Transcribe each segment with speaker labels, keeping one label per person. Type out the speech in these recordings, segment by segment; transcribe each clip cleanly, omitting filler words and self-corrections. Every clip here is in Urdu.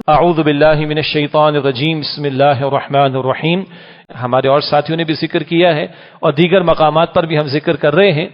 Speaker 1: اعوذ باللہ من الشیطان الرجیم بسم اللہ الرحمن الرحیم. ہمارے اور ساتھیوں نے بھی ذکر کیا ہے اور دیگر مقامات پر بھی ہم ذکر کر رہے ہیں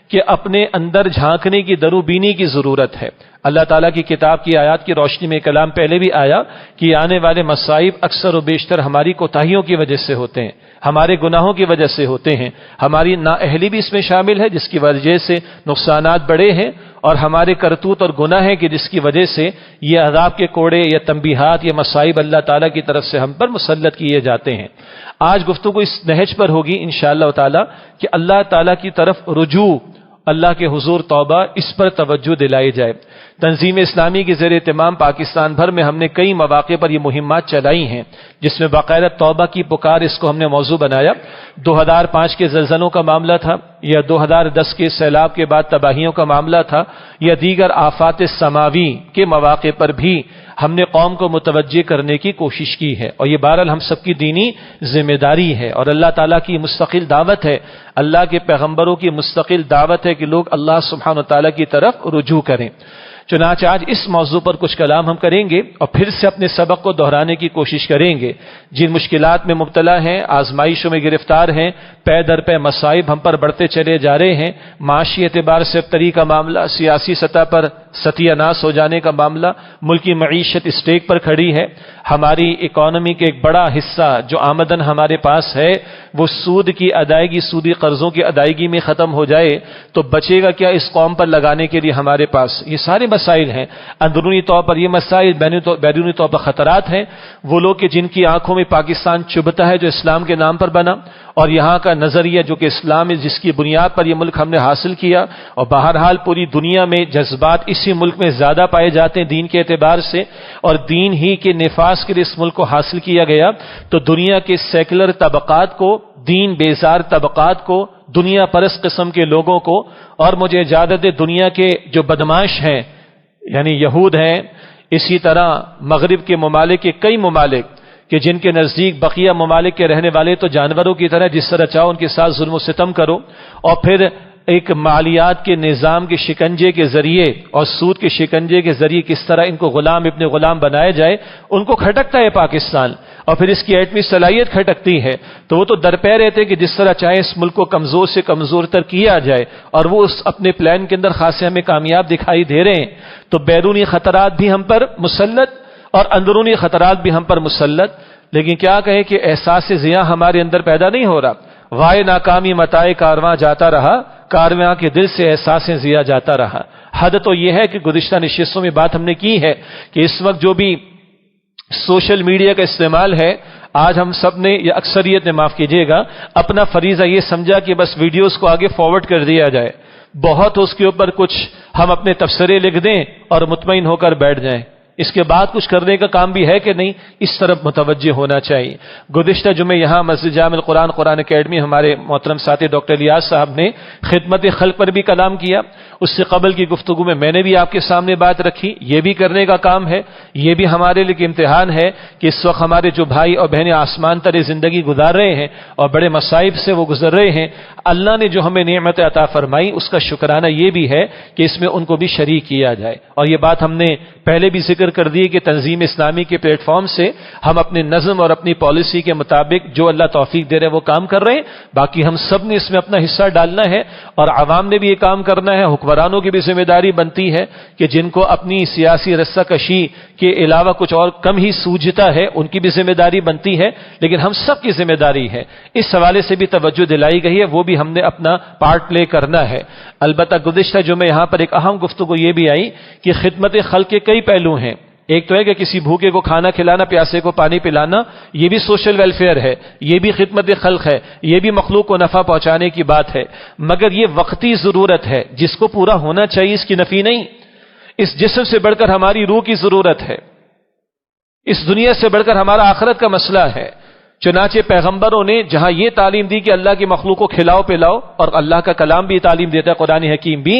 Speaker 1: کہ اپنے اندر جھانکنے کی درو بینی کی ضرورت ہے. اللہ تعالیٰ کی کتاب کی آیات کی روشنی میں کلام پہلے بھی آیا کہ آنے والے مصائب اکثر و بیشتر ہماری کوتاہیوں کی وجہ سے ہوتے ہیں، ہمارے گناہوں کی وجہ سے ہوتے ہیں، ہماری نااہلی بھی اس میں شامل ہے جس کی وجہ سے نقصانات بڑے ہیں، اور ہمارے کرتوت اور گناہ ہیں کہ جس کی وجہ سے یہ عذاب کے کوڑے یا تنبیہات یا مصائب اللہ تعالیٰ کی طرف سے ہم پر مسلط کیے جاتے ہیں. آج گفتگو اس نہج پر ہوگی انشاءاللہ تعالیٰ کہ اللہ تعالیٰ کی طرف رجوع، اللہ کے حضور توبہ، اس پر توجہ دلائی جائے. تنظیم اسلامی کے زیر اہتمام پاکستان بھر میں ہم نے کئی مواقع پر یہ مہمات چلائی ہیں جس میں باقاعدہ توبہ کی پکار اس کو ہم نے موضوع بنایا. 2005 کے زلزلوں کا معاملہ تھا، یا 2010 کے سیلاب کے بعد تباہیوں کا معاملہ تھا، یا دیگر آفات سماوی کے مواقع پر بھی ہم نے قوم کو متوجہ کرنے کی کوشش کی ہے، اور یہ بہرحال ہم سب کی دینی ذمہ داری ہے اور اللہ تعالیٰ کی مستقل دعوت ہے، اللہ کے پیغمبروں کی مستقل دعوت ہے کہ لوگ اللہ سبحانہ و تعالیٰ کی طرف رجوع کریں. چنانچہ آج اس موضوع پر کچھ کلام ہم کریں گے اور پھر سے اپنے سبق کو دہرانے کی کوشش کریں گے. جن مشکلات میں مبتلا ہیں، آزمائشوں میں گرفتار ہیں، پے در پے مصائب ہم پر بڑھتے چلے جا رہے ہیں، معاشی اعتبار سے ابتری کا معاملہ، سیاسی سطح پر ستیہ ناس ہو جانے کا معاملہ، ملکی معیشت اسٹیک پر کھڑی ہے، ہماری اکانومی کے ایک بڑا حصہ جو آمدن ہمارے پاس ہے وہ سود کی ادائیگی، سودی قرضوں کی ادائیگی میں ختم ہو جائے تو بچے گا کیا اس قوم پر لگانے کے لیے ہمارے پاس؟ یہ سارے مسائل ہیں. اندرونی طور پر یہ مسائل، بیرونی طور پر خطرات ہیں. وہ لوگ کہ جن کی آنکھوں میں پاکستان چبھتا ہے جو اسلام کے نام پر بنا، اور یہاں کا نظریہ جو کہ اسلام ہے جس کی بنیاد پر یہ ملک ہم نے حاصل کیا، اور بہرحال پوری دنیا میں جذبات اسی ملک میں زیادہ پائے جاتے ہیں دین کے اعتبار سے، اور دین ہی کے نفاذ کے لیے اس ملک کو حاصل کیا گیا. تو دنیا کے سیکولر طبقات کو، دین بیزار طبقات کو، دنیا پرست قسم کے لوگوں کو، اور مجھے اجازت ہے دنیا کے جو بدماش ہیں یعنی یہود ہیں، اسی طرح مغرب کے ممالک کے کئی ممالک کہ جن کے نزدیک بقیہ ممالک کے رہنے والے تو جانوروں کی طرح جس طرح چاہو ان کے ساتھ ظلم و ستم کرو، اور پھر ایک مالیات کے نظام کے شکنجے کے ذریعے اور سود کے شکنجے کے ذریعے کس طرح ان کو غلام ابن غلام بنایا جائے، ان کو کھٹکتا ہے پاکستان، اور پھر اس کی ایٹمی صلاحیت کھٹکتی ہے. تو وہ تو درپے رہتے ہیں کہ جس طرح چاہے اس ملک کو کمزور سے کمزور تر کیا جائے، اور وہ اس اپنے پلان کے اندر خاصے ہمیں کامیاب دکھائی دے رہے ہیں. تو بیرونی خطرات بھی ہم پر مسلط اور اندرونی خطرات بھی ہم پر مسلط. لیکن کیا کہیں کہ احساس ضیاء ہمارے اندر پیدا نہیں ہو رہا. وائے ناکامی متائے کارواں جاتا رہا، کارواں کے دل سے احساس ضیاء جاتا رہا. حد تو یہ ہے کہ گزشتہ نشستوں میں بات ہم نے کی ہے کہ اس وقت جو بھی سوشل میڈیا کا استعمال ہے، آج ہم سب نے یا اکثریت نے، معاف کیجیے گا، اپنا فریضہ یہ سمجھا کہ بس ویڈیوز کو آگے فارورڈ کر دیا جائے، بہت اس کے اوپر کچھ ہم اپنے تبصرے لکھ دیں اور مطمئن ہو کر بیٹھ جائیں. اس کے بعد کچھ کرنے کا کام بھی ہے کہ نہیں، اس طرف متوجہ ہونا چاہیے. گزشتہ جمعے یہاں مسجد جامع القرآن قرآن اکیڈمی ہمارے محترم ساتھی ڈاکٹر الیاس صاحب نے خدمت خلق پر بھی کلام کیا. اس سے قبل کی گفتگو میں نے بھی آپ کے سامنے بات رکھی. یہ بھی کرنے کا کام ہے، یہ بھی ہمارے لیے امتحان ہے کہ اس وقت ہمارے جو بھائی اور بہنیں آسمان تلے زندگی گزار رہے ہیں اور بڑے مصائب سے وہ گزر رہے ہیں، اللہ نے جو ہمیں نعمت عطا فرمائی اس کا شکرانہ یہ بھی ہے کہ اس میں ان کو بھی شریک کیا جائے. اور یہ بات ہم نے پہلے بھی ذکر کر دی کہ تنظیم اسلامی کے پلیٹ فارم سے ہم اپنے نظم اور اپنی پالیسی کے مطابق جو اللہ توفیق دے رہے وہ کام کر رہے ہیں. باقی ہم سب نے اس میں اپنا حصہ ڈالنا ہے اور عوام نے بھی یہ کام کرنا ہے. حکمرانوں کی بھی ذمہ داری بنتی ہے کہ جن کو اپنی سیاسی رسہ کشی کے علاوہ کچھ اور کم ہی سوجھتا ہے ان کی بھی ذمہ داری بنتی ہے، لیکن ہم سب کی ذمہ داری ہے. اس حوالے سے بھی توجہ دلائی گئی ہے، وہ بھی ہم نے اپنا پارٹ پلے کرنا ہے. البتہ گزشتہ جمعے یہاں پر ایک اہم گفتگو یہ بھی آئی کہ خدمت خلق کے کئی پہلو ہیں. ایک تو ہے کہ کسی بھوکے کو کھانا کھلانا، پیاسے کو پانی پلانا، یہ بھی سوشل ویلفیئر ہے، یہ بھی خدمت خلق ہے، یہ بھی مخلوق کو نفع پہنچانے کی بات ہے. مگر یہ وقتی ضرورت ہے جس کو پورا ہونا چاہیے، اس کی نفی نہیں. اس جسم سے بڑھ کر ہماری روح کی ضرورت ہے، اس دنیا سے بڑھ کر ہمارا آخرت کا مسئلہ ہے. چنانچہ پیغمبروں نے جہاں یہ تعلیم دی کہ اللہ کی مخلوق کو کھلاؤ پلاؤ، اور اللہ کا کلام بھی تعلیم دیتا ہے، قرآن حکیم بھی،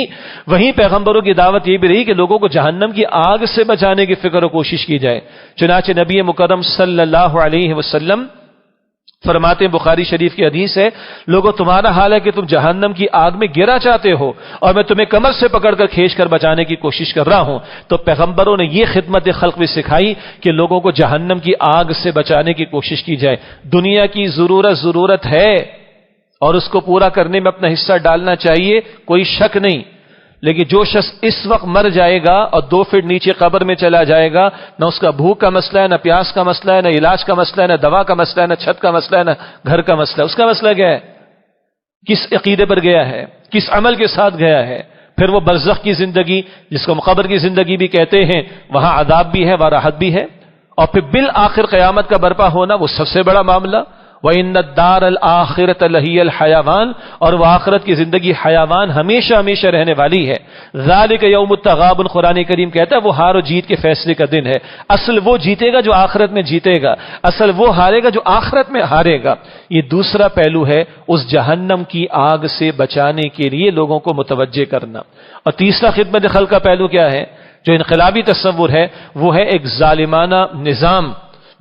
Speaker 1: وہیں پیغمبروں کی دعوت یہ بھی رہی کہ لوگوں کو جہنم کی آگ سے بچانے کی فکر و کوشش کی جائے. چنانچہ نبی مکرم صلی اللہ علیہ وسلم فرماتے ہیں بخاری شریف کی حدیث ہے، لوگوں تمہارا حال ہے کہ تم جہنم کی آگ میں گرا چاہتے ہو اور میں تمہیں کمر سے پکڑ کر کھینچ کر بچانے کی کوشش کر رہا ہوں۔ تو پیغمبروں نے یہ خدمت خلق بھی سکھائی کہ لوگوں کو جہنم کی آگ سے بچانے کی کوشش کی جائے۔ دنیا کی ضرورت ہے اور اس کو پورا کرنے میں اپنا حصہ ڈالنا چاہیے، کوئی شک نہیں، لیکن جو شخص اس وقت مر جائے گا اور 2 فٹ نیچے قبر میں چلا جائے گا، نہ اس کا بھوک کا مسئلہ ہے، نہ پیاس کا مسئلہ ہے، نہ علاج کا مسئلہ ہے، نہ دوا کا مسئلہ ہے، نہ چھت کا مسئلہ ہے، نہ گھر کا مسئلہ ہے۔ اس کا مسئلہ کیا ہے؟ کس عقیدے پر گیا ہے، کس عمل کے ساتھ گیا ہے۔ پھر وہ برزخ کی زندگی، جس کو قبر کی زندگی بھی کہتے ہیں، وہاں عذاب بھی ہے، وہاں راحت بھی ہے، اور پھر بالآخر قیامت کا برپا ہونا، وہ سب سے بڑا معاملہ۔ وَإِنَّ الدَّارَ الْآخِرَةَ لَهِيَ الْحَيَوَانُ، اور وہ آخرت کی زندگی حیوان ہمیشہ ہمیشہ رہنے والی ہے۔ ذَلِكَ يَوْمُ التَّغَابُنِ، قرآن کریم کہتا ہے وہ ہار و جیت کے فیصلے کا دن ہے۔ اصل وہ جیتے گا جو آخرت میں جیتے گا، اصل وہ ہارے گا جو آخرت میں ہارے گا۔ یہ دوسرا پہلو ہے اس جہنم کی آگ سے بچانے کے لیے لوگوں کو متوجہ کرنا۔ اور تیسرا خدمت خلق کا پہلو کیا ہے؟ جو انقلابی تصور ہے وہ ہے ایک ظالمانہ نظام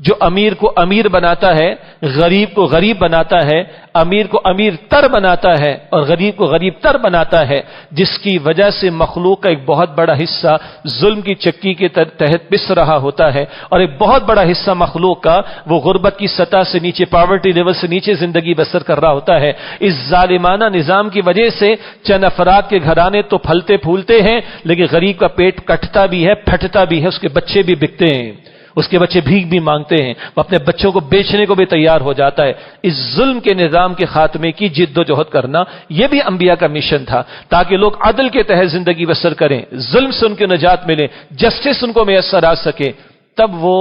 Speaker 1: جو امیر کو امیر بناتا ہے، غریب کو غریب بناتا ہے، امیر کو امیر تر بناتا ہے اور غریب کو غریب تر بناتا ہے، جس کی وجہ سے مخلوق کا ایک بہت بڑا حصہ ظلم کی چکی کے تحت پس رہا ہوتا ہے، اور ایک بہت بڑا حصہ مخلوق کا وہ غربت کی سطح سے نیچے، پاورٹی لیول سے نیچے زندگی بسر کر رہا ہوتا ہے۔ اس ظالمانہ نظام کی وجہ سے چند افراد کے گھرانے تو پھلتے پھولتے ہیں، لیکن غریب کا پیٹ کٹتا بھی ہے، پھٹتا بھی ہے، اس کے بچے بھی بکتے ہیں، اس کے بچے بھیک بھی مانگتے ہیں، وہ اپنے بچوں کو بیچنے کو بھی تیار ہو جاتا ہے۔ اس ظلم کے نظام کے خاتمے کی جد و جہد کرنا، یہ بھی انبیاء کا مشن تھا، تاکہ لوگ عدل کے تحت زندگی بسر کریں، ظلم سے ان کی نجات ملے، جسٹس ان کو میسر آ سکے، تب وہ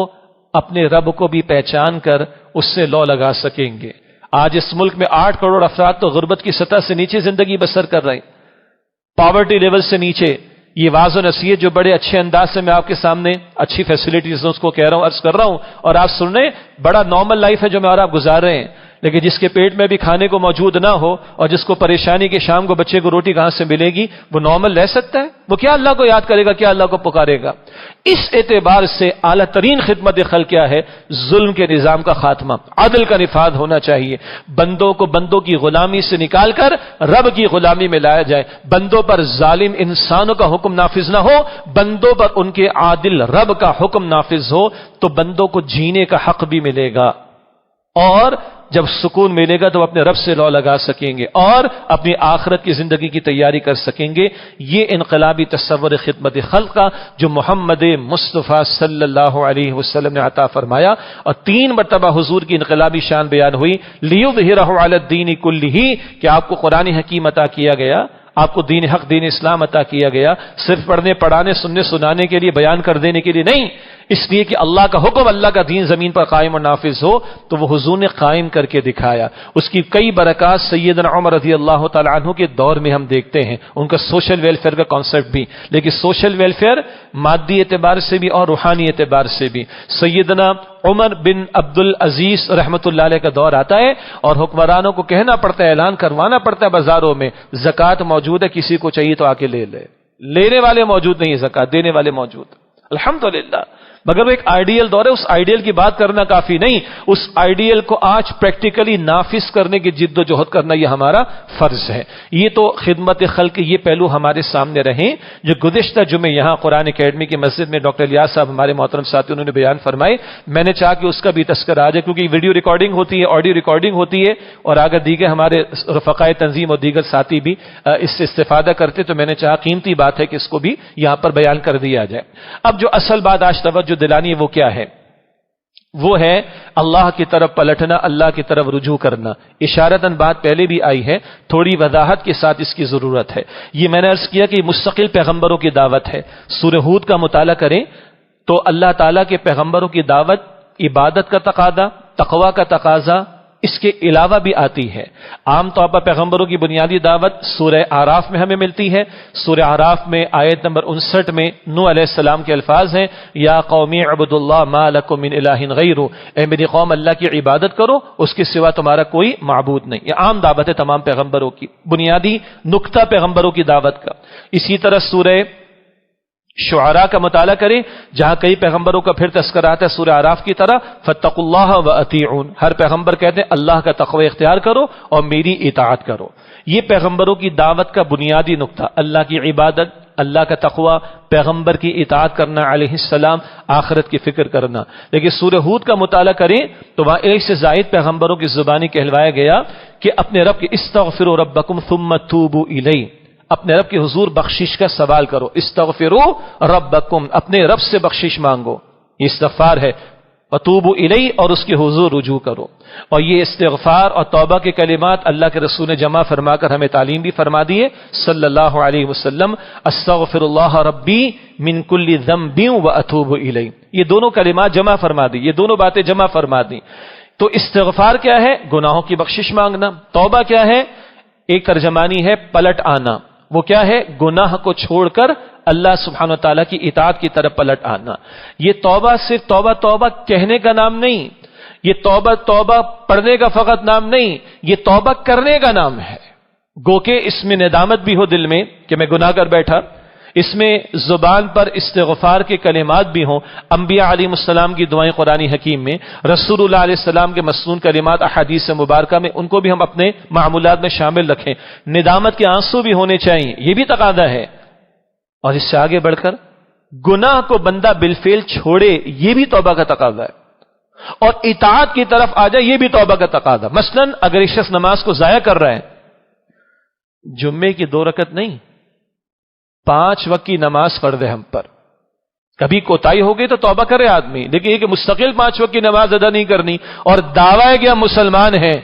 Speaker 1: اپنے رب کو بھی پہچان کر اس سے لو لگا سکیں گے۔ آج اس ملک میں 8 کروڑ افراد تو غربت کی سطح سے نیچے زندگی بسر کر رہے ہیں، پاورٹی لیول سے نیچے۔ یہ واضح و نصیحت جو بڑے اچھے انداز سے میں آپ کے سامنے اچھی فیسلٹیز اس کو کہہ رہا ہوں، عرض کر رہا ہوں، اور آپ سن رہے ہیں، بڑا نارمل لائف ہے جو میں اور آپ گزار رہے ہیں، لیکن جس کے پیٹ میں بھی کھانے کو موجود نہ ہو اور جس کو پریشانی کہ شام کو بچے کو روٹی کہاں سے ملے گی، وہ نارمل رہ سکتا ہے؟ وہ کیا اللہ کو یاد کرے گا، کیا اللہ کو پکارے گا؟ اس اعتبار سے اعلیٰ ترین خدمت خلق کیا ہے؟ ظلم کے نظام کا خاتمہ، عدل کا نفاذ ہونا چاہیے، بندوں کو بندوں کی غلامی سے نکال کر رب کی غلامی میں لایا جائے، بندوں پر ظالم انسانوں کا حکم نافذ نہ ہو، بندوں پر ان کے عادل رب کا حکم نافذ ہو، تو بندوں کو جینے کا حق بھی ملے گا، اور جب سکون ملے گا تو اپنے رب سے لو لگا سکیں گے اور اپنی آخرت کی زندگی کی تیاری کر سکیں گے۔ یہ انقلابی تصور خدمت خلق کا جو محمد مصطفیٰ صلی اللہ علیہ وسلم نے عطا فرمایا، اور 3 مرتبہ حضور کی انقلابی شان بیان ہوئی، لیظہرہ علی الدین کلہ، کہ آپ کو قرآن حکیم عطا کیا گیا، آپ کو دین حق دین اسلام عطا کیا گیا، صرف پڑھنے پڑھانے سننے سنانے کے لیے، بیان کر دینے کے لیے نہیں، اس لیے کہ اللہ کا حکم، اللہ کا دین زمین پر قائم اور نافذ ہو، تو وہ حضور نے قائم کر کے دکھایا۔ اس کی کئی برکات سیدنا عمر رضی اللہ تعالی عنہ کے دور میں ہم دیکھتے ہیں، ان کا سوشل ویلفیئر کا کانسیپٹ بھی، لیکن سوشل ویلفیئر مادی اعتبار سے بھی اور روحانی اعتبار سے بھی۔ سیدنا عمر بن عبد العزیز رحمۃ اللہ علیہ کا دور آتا ہے اور حکمرانوں کو کہنا پڑتا ہے، اعلان کروانا پڑتا ہے بازاروں میں، زکوٰۃ موجود ہے، کسی کو چاہیے تو آ کے لے لے۔ لینے والے موجود نہیں، زکوٰۃ دینے والے موجود، الحمدللہ۔ مگر وہ ایک آئیڈیل دور ہے، اس آئیڈیل کی بات کرنا کافی نہیں، اس آئیڈیل کو آج پریکٹیکلی نافذ کرنے کی جد و جہد کرنا یہ ہمارا فرض ہے۔ یہ تو خدمت خلق کے یہ پہلو ہمارے سامنے رہیں جو گزشتہ جمعے یہاں قرآن اکیڈمی کی مسجد میں ڈاکٹر الیاس صاحب ہمارے محترم ساتھی انہوں نے بیان فرمائے۔ میں نے چاہا کہ اس کا بھی تذکرہ آ جائے، کیونکہ ویڈیو ریکارڈنگ ہوتی ہے، آڈیو ریکارڈنگ ہوتی ہے، اور اگر دیگر ہمارے رفقائے تنظیم اور دیگر ساتھی بھی اس سے استفادہ کرتے تو میں نے چاہا قیمتی بات ہے کہ اس کو بھی یہاں پر بیان کر دیا جائے۔ اب جو اصل بات آج توجہ دلانی ہے وہ کیا ہے؟ وہ ہے اللہ کی طرف پلٹنا، اللہ کی طرف رجوع کرنا۔ اشارتاً بات پہلے بھی آئی ہے، تھوڑی وضاحت کے ساتھ اس کی ضرورت ہے۔ یہ میں نے عرض کیا کہ مستقل پیغمبروں کی دعوت ہے۔ سورہ ہود کا مطالعہ کریں تو اللہ تعالیٰ کے پیغمبروں کی دعوت عبادت کا تقاضا، تقوی کا تقاضا اس کے علاوہ بھی آتی ہے۔ عام طور پر پیغمبروں کی بنیادی دعوت سورہ اعراف میں ہمیں ملتی ہے۔ سورہ اعراف میں آیت نمبر 59 میں نوح علیہ السلام کے الفاظ ہیں، یا قومی اعبدوا اللہ ما لکم من الہ غیرہ، اے میری قوم اللہ کی عبادت کرو، اس کے سوا تمہارا کوئی معبود نہیں۔ یہ عام دعوت ہے تمام پیغمبروں کی، بنیادی نقطہ پیغمبروں کی دعوت کا۔ اسی طرح سورہ شعراء کا مطالعہ کریں جہاں کئی پیغمبروں کا پھر تذکرہ آتا ہے سورہ اعراف کی طرح، فاتقوا اللہ واطیعون، ہر پیغمبر کہتے ہیں اللہ کا تقوی اختیار کرو اور میری اطاعت کرو۔ یہ پیغمبروں کی دعوت کا بنیادی نقطہ، اللہ کی عبادت، اللہ کا تقوی، پیغمبر کی اطاعت کرنا علیہ السلام، آخرت کی فکر کرنا۔ لیکن سورہ ہود کا مطالعہ کریں تو وہاں ایک سے زائد پیغمبروں کی زبانی کہلوایا گیا کہ اپنے رب کے استغفروا ربکم ثم توبوا الیہ، اپنے رب کے حضور بخشش کا سوال کرو، استغفروا ربکم، اپنے رب سے بخشش مانگو، یہ استغفار ہے، وتوبوا الیہ، اور اس کے حضور رجوع کرو۔ اور یہ استغفار اور توبہ کے کلمات اللہ کے رسول نے جمع فرما کر ہمیں تعلیم بھی فرما دی ہے صلی اللہ علیہ وسلم، استغفر اللہ ربی من کل ذنب واتوب الیہ، یہ دونوں کلمات جمع فرما دی، یہ دونوں باتیں جمع فرما دی۔ تو استغفار کیا ہے؟ گناہوں کی بخشش مانگنا۔ توبہ کیا ہے؟ ایک ترجمانی ہے پلٹ آنا، وہ کیا ہے؟ گناہ کو چھوڑ کر اللہ سبحانہ وتعالی کی اطاعت کی طرف پلٹ آنا۔ یہ توبہ صرف توبہ توبہ کہنے کا نام نہیں، یہ توبہ توبہ پڑھنے کا فقط نام نہیں، یہ توبہ کرنے کا نام ہے۔ گو کہ اس میں ندامت بھی ہو دل میں کہ میں گناہ کر بیٹھا، اس میں زبان پر استغفار کے کلمات بھی ہوں، انبیاء علیہ السلام کی دعائیں قرآن حکیم میں، رسول اللہ علیہ السلام کے مسنون کلمات احادیث مبارکہ میں، ان کو بھی ہم اپنے معمولات میں شامل رکھیں۔ ندامت کے آنسو بھی ہونے چاہیے، یہ بھی تقاضا ہے۔ اور اس سے آگے بڑھ کر گناہ کو بندہ بالفعل چھوڑے، یہ بھی توبہ کا تقاضا ہے، اور اطاعت کی طرف آ جائے، یہ بھی توبہ کا تقاضا۔ مثلا اگر ایک شخص نماز کو ضائع کر رہا ہے، جمعے کی 2 رکعت نہیں، 5 وقت کی نماز فرض ہے ہم پر، کبھی کوتاہی ہو گئی تو توبہ کرے آدمی، لیکن یہ کہ مستقل 5 وقت کی نماز ادا نہیں کرنی اور دعویٰ ہے کہ ہم مسلمان ہیں،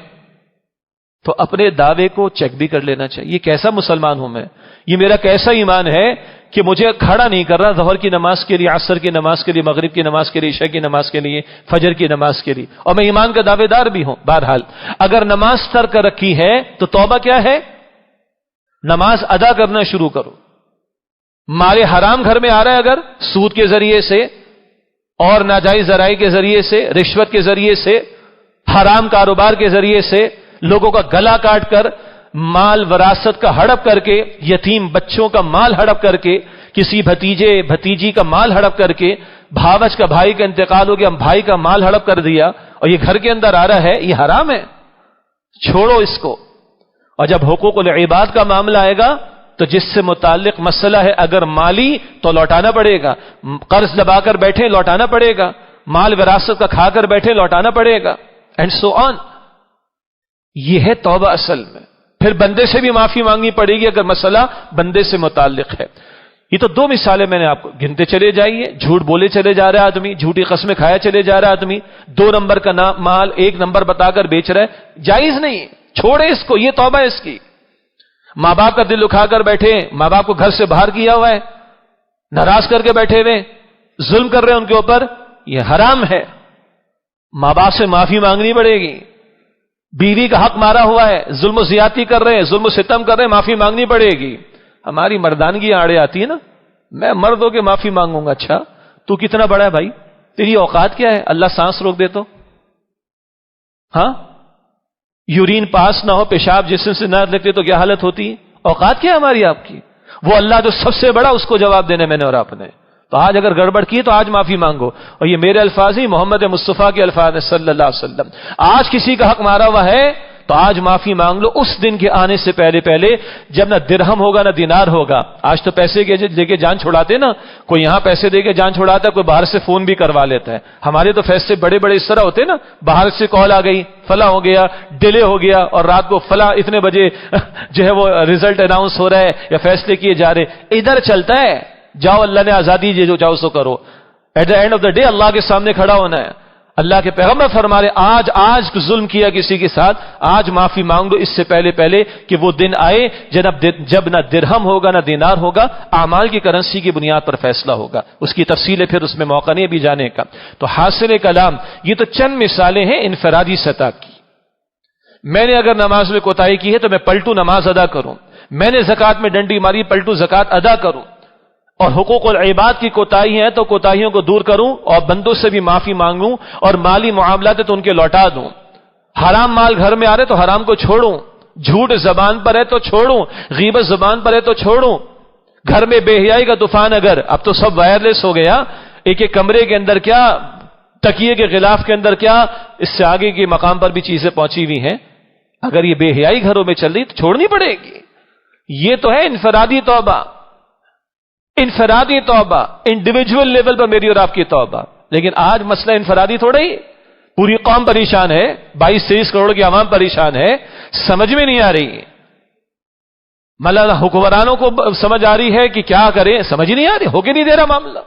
Speaker 1: تو اپنے دعوے کو چیک بھی کر لینا چاہیے، یہ کیسا مسلمان ہوں میں، یہ میرا کیسا ایمان ہے کہ مجھے کھڑا نہیں کر رہا ظہر کی نماز کے لیے، عصر کی نماز کے لیے، مغرب کی نماز کے لیے، عشاء کی نماز کے لیے، فجر کی نماز کے لیے، اور میں ایمان کا دعوے دار بھی ہوں۔ بہرحال اگر نماز ترک رکھی ہے تو توبہ کیا ہے؟ نماز ادا کرنا شروع کرو۔ مال حرام گھر میں آ رہا ہے، اگر سود کے ذریعے سے اور ناجائز ذرائع کے ذریعے سے، رشوت کے ذریعے سے، حرام کاروبار کے ذریعے سے، لوگوں کا گلا کاٹ کر، مال وراثت کا ہڑپ کر کے، یتیم بچوں کا مال ہڑپ کر کے، کسی بھتیجے بھتیجی کا مال ہڑپ کر کے، بھاوج کا بھائی کا انتقال ہو گیا، ہم بھائی کا مال ہڑپ کر دیا اور یہ گھر کے اندر آ رہا ہے، یہ حرام ہے، چھوڑو اس کو۔ اور جب حقوق العباد کا معاملہ آئے گا تو جس سے متعلق مسئلہ ہے، اگر مالی تو لوٹانا پڑے گا، قرض دبا کر بیٹھے لوٹانا پڑے گا، مال وراثت کا کھا کر بیٹھے لوٹانا پڑے گا، اینڈ سو آن۔ یہ ہے توبہ اصل میں۔ پھر بندے سے بھی معافی مانگنی پڑے گی اگر مسئلہ بندے سے متعلق ہے۔ یہ تو 2 مثالیں میں نے آپ کو گنتے چلے جائیے، جھوٹ بولے چلے جا رہا ہے آدمی، جھوٹی قسمیں کھایا چلے جا رہا ہے آدمی، 2 نمبر کا مال 1 نمبر بتا کر بیچ رہا ہے، جائز نہیں، چھوڑے اس کو، یہ توبہ ہے اس کی۔ ماں باپ کا دل دکھا کر بیٹھے، ماں باپ کو گھر سے باہر کیا ہوا ہے، ناراض کر کے بیٹھے ہوئے، ظلم کر رہے ہیں ان کے اوپر، یہ حرام ہے، ماں باپ سے معافی مانگنی پڑے گی۔ بیوی کا حق مارا ہوا ہے، ظلم و زیادتی کر رہے ہیں، ظلم و ستم کر رہے ہیں، معافی مانگنی پڑے گی۔ ہماری مردانگی آڑے آتی ہے نا، میں مرد ہو کے معافی مانگوں گا، اچھا تو کتنا بڑا ہے بھائی، تیری اوقات کیا ہے؟ اللہ سانس روک دے تو، ہاں یورین پاس نہ ہو، پیشاب جسم سے نہ نکلے تو کیا حالت ہوتی ہے؟ اوقات کیا ہے ہماری آپ کی؟ وہ اللہ جو سب سے بڑا، اس کو جواب دینے میں نے اور آپ نے۔ تو آج اگر گڑبڑ کی تو آج معافی مانگو، اور یہ میرے الفاظ ہی محمد مصطفیٰ کے الفاظ ہیں صلی اللہ علیہ وسلم۔ آج کسی کا حق مارا ہوا ہے تو آج معافی مانگ لو، اس دن کے آنے سے پہلے پہلے جب نہ درہم ہوگا نہ دینار ہوگا۔ آج تو پیسے دے کے جان چھڑاتے نا، کوئی یہاں پیسے دے کے جان چھڑاتا ہے، کوئی باہر سے فون بھی کروا لیتا ہے۔ ہمارے تو فیصلے بڑے بڑے اس طرح ہوتے نا، باہر سے کال آ گئی، فلاں ہو گیا، ڈیلے ہو گیا، اور رات کو فلاں اتنے بجے جو ہے وہ رزلٹ اناؤنس ہو رہا ہے یا فیصلے کیے جا رہے، ادھر چلتا ہے۔ جاؤ، اللہ نے آزادی دی، جو چاہو سو کرو، at the end of the day اللہ کے سامنے کھڑا ہونا ہے۔ اللہ کے پیغمبر فرما رہے آج ظلم کیا کسی کے ساتھ، آج معافی مانگ لو، اس سے پہلے پہلے کہ وہ دن آئے جب نہ درہم ہوگا نہ دینار ہوگا، اعمال کی کرنسی کی بنیاد پر فیصلہ ہوگا۔ اس کی تفصیلیں پھر اس میں موقع نہیں بھی جانے کا۔ تو حاصل کلام یہ تو چند مثالیں ہیں انفرادی سطح کی۔ میں نے اگر نماز میں کوتاہی کی ہے تو میں پلٹو نماز ادا کروں، میں نے زکوٰۃ میں ڈنڈی ماری پلٹو زکوٰۃ ادا کروں، اور حقوق العباد کی کوتاہی ہیں تو کوتاہیوں کو دور کروں اور بندوں سے بھی معافی مانگوں، اور مالی معاملات تو ان کے لوٹا دوں۔ حرام مال گھر میں آ رہے تو حرام کو چھوڑوں، جھوٹ زبان پر ہے تو چھوڑوں، غیبت زبان پر ہے تو چھوڑوں، گھر میں بے حیائی کا طوفان اگر اب تو سب وائرلیس ہو گیا، ایک ایک کمرے کے اندر کیا، تکیے کے غلاف کے اندر کیا، اس سے آگے کے مقام پر بھی چیزیں پہنچی ہوئی ہیں. اگر یہ بے حیائی گھروں میں چل رہی تو چھوڑنی پڑے گی. یہ تو ہے انفرادی توبہ، انفرادی توبہ، انڈیویجول لیول پر میری اور آپ کی توبہ. لیکن آج مسئلہ انفرادی تھوڑا ہی، پوری قوم پریشان ہے، 22-23 کروڑ کی عوام پریشان ہے، سمجھ میں نہیں آ رہی. ملالہ حکمرانوں کو سمجھ آ رہی ہے کہ کیا کریں، سمجھ نہیں آ رہی، ہو کے نہیں دے رہا معاملہ.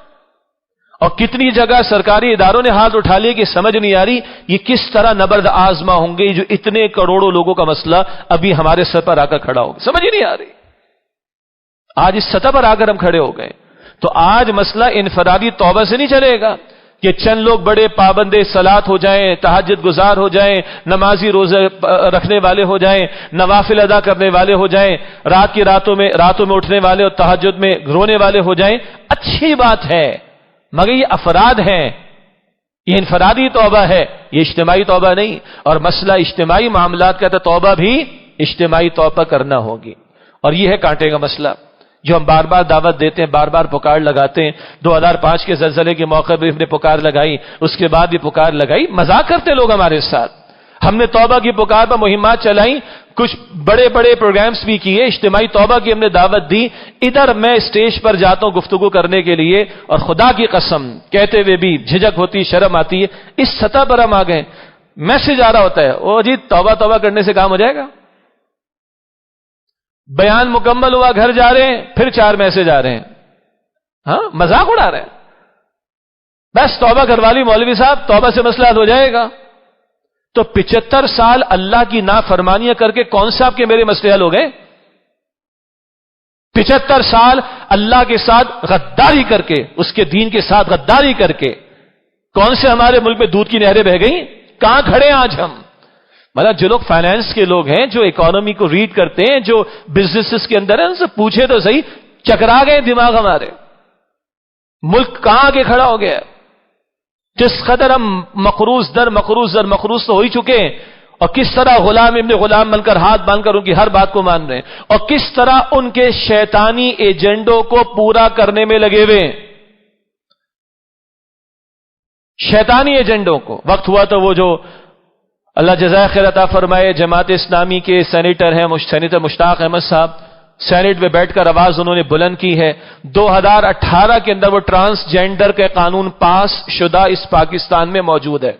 Speaker 1: اور کتنی جگہ سرکاری اداروں نے ہاتھ اٹھا لیے کہ سمجھ نہیں آ رہی یہ کس طرح نبرد آزما ہوں گے جو اتنے کروڑوں لوگوں کا مسئلہ ابھی ہمارے سر پر آ کر کھڑا ہوگا. سمجھ ہی نہیں آ رہی. آج اس سطح پر آ کر ہم کھڑے ہو گئے. تو آج مسئلہ انفرادی توبہ سے نہیں چلے گا کہ چند لوگ بڑے پابند صلات ہو جائیں، تہجد گزار ہو جائیں، نمازی روزے رکھنے والے ہو جائیں، نوافل ادا کرنے والے ہو جائیں، راتوں میں اٹھنے والے اور تہجد میں رونے والے ہو جائیں. اچھی بات ہے، مگر یہ افراد ہیں، یہ انفرادی توبہ ہے، یہ اجتماعی توبہ نہیں. اور مسئلہ اجتماعی معاملات کا تو توبہ بھی اجتماعی طور پر کرنا ہوگی. اور یہ ہے کانٹے کا مسئلہ جو ہم بار بار دعوت دیتے ہیں، بار بار پکار لگاتے ہیں. 2005 کے زلزلے کے موقع پہ ہم نے پکار لگائی، اس کے بعد بھی پکار لگائی. مذاق کرتے لوگ ہمارے ساتھ. ہم نے توبہ کی پکار پر مہمات چلائیں، کچھ بڑے بڑے پروگرامز بھی کیے، اجتماعی توبہ کی ہم نے دعوت دی. ادھر میں سٹیج پر جاتا ہوں گفتگو کرنے کے لیے اور خدا کی قسم کہتے ہوئے بھی جھجک ہوتی، شرم آتی ہے. اس سطح پر ہم آ گئے، میسج آ رہا ہوتا ہے، او جی توبہ کرنے سے کام ہو جائے گا. بیان مکمل ہوا، گھر جا رہے ہیں، پھر 4 میسج آ رہے ہیں. ہاں مذاق اڑا رہے ہیں. بس توبہ کروا لی مولوی صاحب، توبہ سے مسئلہ حل ہو جائے گا. تو 75 سال اللہ کی نافرمانیاں کر کے کون سے آپ کے میرے مسئلے حل ہو گئے؟ 75 سال اللہ کے ساتھ غداری کر کے، اس کے دین کے ساتھ غداری کر کے کون سے ہمارے ملک میں دودھ کی نہریں بہ گئیں؟ کہاں کھڑے ہیں آج ہم؟ مطلب جو لوگ فائنانس کے لوگ ہیں، جو اکانومی کو ریڈ کرتے ہیں، جو بزنسز کے اندر ہیں، ان سے پوچھے تو صحیح، چکرا گئے دماغ ہمارے. ملک کہاں آگے کھڑا ہو گیا؟ جس قدر ہم مقروض در مقروض تو ہو ہی چکے ہیں، اور کس طرح غلام ابن غلام بن کر ہاتھ باندھ کر ان کی ہر بات کو مان رہے ہیں، اور کس طرح ان کے شیطانی ایجنڈوں کو پورا کرنے میں لگے ہوئے ہیں. شیطانی ایجنڈوں کو. وقت ہوا تو وہ جو اللہ جزائے خیر عطا فرمائے جماعت اسلامی کے سینیٹر ہیں سینیٹر مشتاق احمد صاحب، سینیٹ میں بیٹھ کر آواز انہوں نے بلند کی ہے. 2018 کے اندر وہ ٹرانسجینڈر کے قانون پاس شدہ اس پاکستان میں موجود ہے،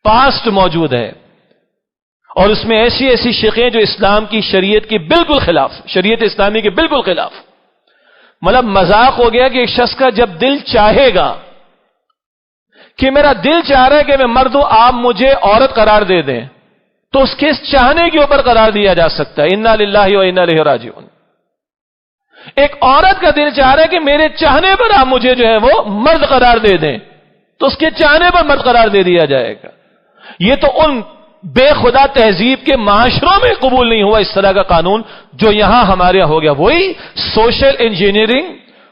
Speaker 1: پاسٹ موجود ہے. اور اس میں ایسی ایسی شقیں جو اسلام کی شریعت کی بالکل خلاف، شریعت اسلامی کے بالکل خلاف. مطلب مذاق ہو گیا کہ ایک شخص کا جب دل چاہے گا کہ میرا دل چاہ رہا ہے کہ میں مرد ہوں، آپ مجھے عورت قرار دے دیں، تو اس کے چاہنے کے اوپر قرار دیا جا سکتا ہے. انا للہ و انا الیہ راجعون. ایک عورت کا دل چاہ رہا ہے کہ میرے چاہنے پر آپ مجھے جو ہے وہ مرد قرار دے دیں، تو اس کے چاہنے پر مرد قرار دے دیا جائے گا. یہ تو ان بے خدا تہذیب کے معاشروں میں قبول نہیں ہوا اس طرح کا قانون جو یہاں ہمارے ہو گیا. وہی سوشل انجینئرنگ،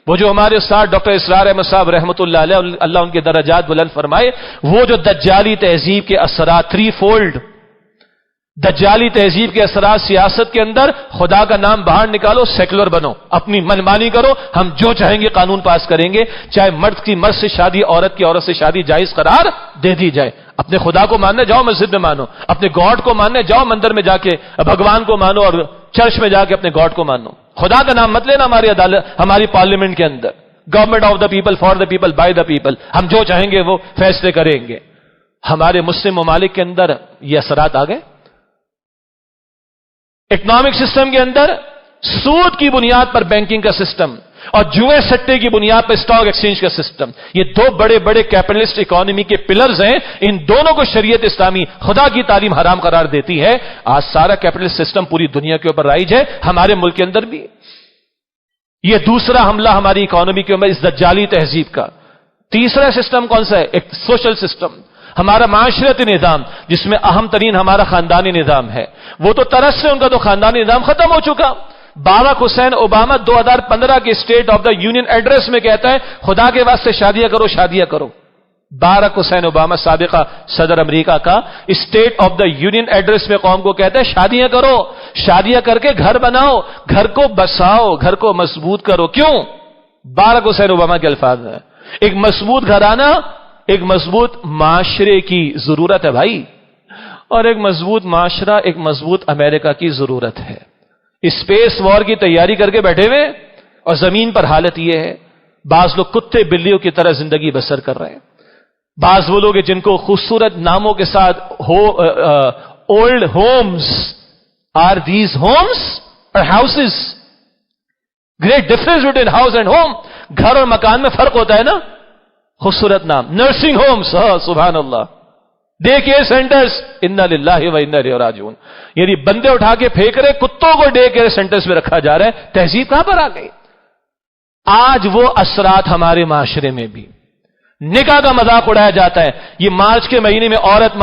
Speaker 1: وہ جو ہمارے استاد ڈاکٹر اسرار احمد صاحب رحمۃ اللہ علیہ، اللہ ان کے درجات بلند فرمائے، وہ جو دجالی تہذیب کے اثرات 3 فولڈ، دجالی تہذیب کے اثرات سیاست کے اندر، خدا کا نام باہر نکالو، سیکولر بنو، اپنی منمانی کرو، ہم جو چاہیں گے قانون پاس کریں گے، چاہے مرد کی مرد سے شادی، عورت کی عورت سے شادی جائز قرار دے دی جائے. اپنے خدا کو ماننے جاؤ مسجد میں مانو، اپنے گاڈ کو ماننے جاؤ مندر میں جا کے بھگوان کو مانو، اور چرچ میں جا کے اپنے گاڈ کو مانو. خدا کا نام مت لینا ہماری عدالت، ہماری پارلیمنٹ کے اندر. Government of the people, for the people, by the people. ہم جو چاہیں گے وہ فیصلے کریں گے. ہمارے مسلم ممالک کے اندر یہ اثرات آ گئے. اکنامک سسٹم کے اندر سود کی بنیاد پر بینکنگ کا سسٹم اور جوئے سٹے کی بنیاد پر اسٹاک ایکسچینج کا سسٹم، یہ 2 بڑے بڑے کیپٹلسٹ اکانومی کے پلرز ہیں. ان دونوں کو شریعت اسلامی خدا کی تعلیم حرام قرار دیتی ہے. آج سارا کیپٹلسٹ سسٹم پوری دنیا کے اوپر رائج ہے، ہمارے ملک کے اندر بھی. یہ دوسرا حملہ ہماری اکانومی کے اوپر اس دجالی تہذیب کا. تیسرا سسٹم کون سا ہے؟ ایک سوشل سسٹم، ہمارا معاشرتی نظام جس میں اہم ترین ہمارا خاندانی نظام ہے. وہ تو طرز سے ان کا تو خاندانی نظام ختم ہو چکا. باراک حسین اوباما 2015 کے state of the union address میں کہتا ہے خدا کے واسطے شادیاں کرو، شادیاں کرو. باراک حسین اوباما سابقہ صدر امریکہ کا state of the union address میں قوم کو کہتا ہے شادیاں کرو، شادیاں کر کے گھر بناؤ، گھر کو بساؤ، گھر کو مضبوط کرو. کیوں؟ باراک حسین اوباما کے الفاظ ہیں. ایک مضبوط گھرانہ، ایک مضبوط معاشرے کی ضرورت ہے بھائی، اور ایک مضبوط معاشرہ، ایک مضبوط امریکہ کی ضرورت ہے. اسپیس وار کی تیاری کر کے بیٹھے ہوئے، اور زمین پر حالت یہ ہے بعض لوگ کتے بلیوں کی طرح زندگی بسر کر رہے ہیں. بعض وہ لوگ جن کو خوبصورت ناموں کے ساتھ old homes. Are these homes اور houses? Great difference between house and home. گھر اور مکان میں فرق ہوتا ہے نا. خوبصورت نام نرسنگ ہومز، سبحان اللہ. ڈے کیئر سینٹرز، انا للہ و انا الیہ راجعون. یعنی بندے اٹھا کے پھینک رہے، کتوں کو ڈے کیئر سینٹرز میں رکھا جا رہا ہے. تہذیب کہاں پر آ گئی؟ آج وہ اثرات ہمارے معاشرے میں بھی. نکاح کا مذاق اڑایا جاتا ہے. یہ مارچ کے مہینے میں عورت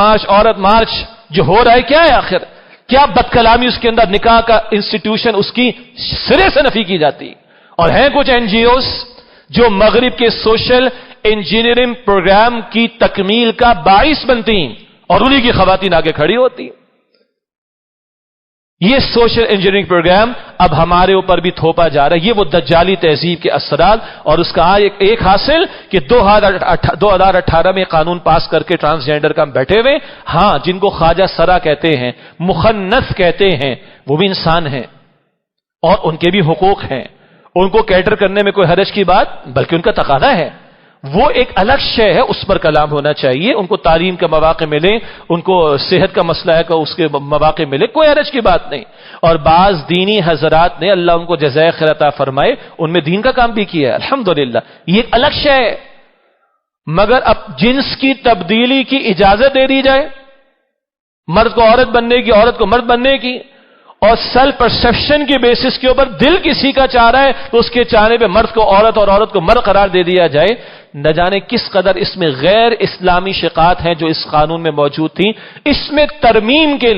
Speaker 1: مارچ جو ہو رہا ہے، کیا ہے آخر؟ کیا بدکلامی اس کے اندر؟ نکاح کا انسٹیٹیوشن اس کی سرے سے نفی کی جاتی. اور ہیں کچھ این جی اوز جو مغرب کے سوشل انجینئرنگ پروگرام کی تکمیل کا باعث بنتی ہیں، اور انہی کی خواتین آگے کھڑی ہوتی. یہ سوشل انجینئرنگ پروگرام اب ہمارے اوپر بھی تھوپا جا رہا ہے. یہ وہ دجالی تہذیب کے اثرات، اور اس کا ایک حاصل کہ 2018 میں قانون پاس کر کے ٹرانسجینڈر کا بیٹھے ہوئے. ہاں، جن کو خواجہ سرا کہتے ہیں، مخنث کہتے ہیں، وہ بھی انسان ہیں اور ان کے بھی حقوق ہیں. ان کو کیٹر کرنے میں کوئی حرج کی بات، بلکہ ان کا تقاضا ہے. وہ ایک الگ شے ہے، اس پر کلام ہونا چاہیے. ان کو تعلیم کا مواقع ملے، ان کو صحت کا مسئلہ ہے کہ اس کے مواقع ملے، کوئی حرج کی بات نہیں. اور بعض دینی حضرات نے، اللہ ان کو جزائے خیر عطا فرمائے، ان میں دین کا کام بھی کیا ہے، الحمدللہ. یہ ایک الگ شے ہے. مگر اب جنس کی تبدیلی کی اجازت دے دی جائے، مرد کو عورت بننے کی، عورت کو مرد بننے کی، اور سیلف پرسپشن کے بیسس کے اوپر دل کسی کا چاہ رہا ہے تو اس کے چاہنے پہ مرد کو عورت اور عورت کو مرد قرار دے دیا جائے. نہ جانے کس قدر اس میں غیر اسلامی شقات ہیں جو اس قانون میں موجود تھیں. اس میں ترمیم کے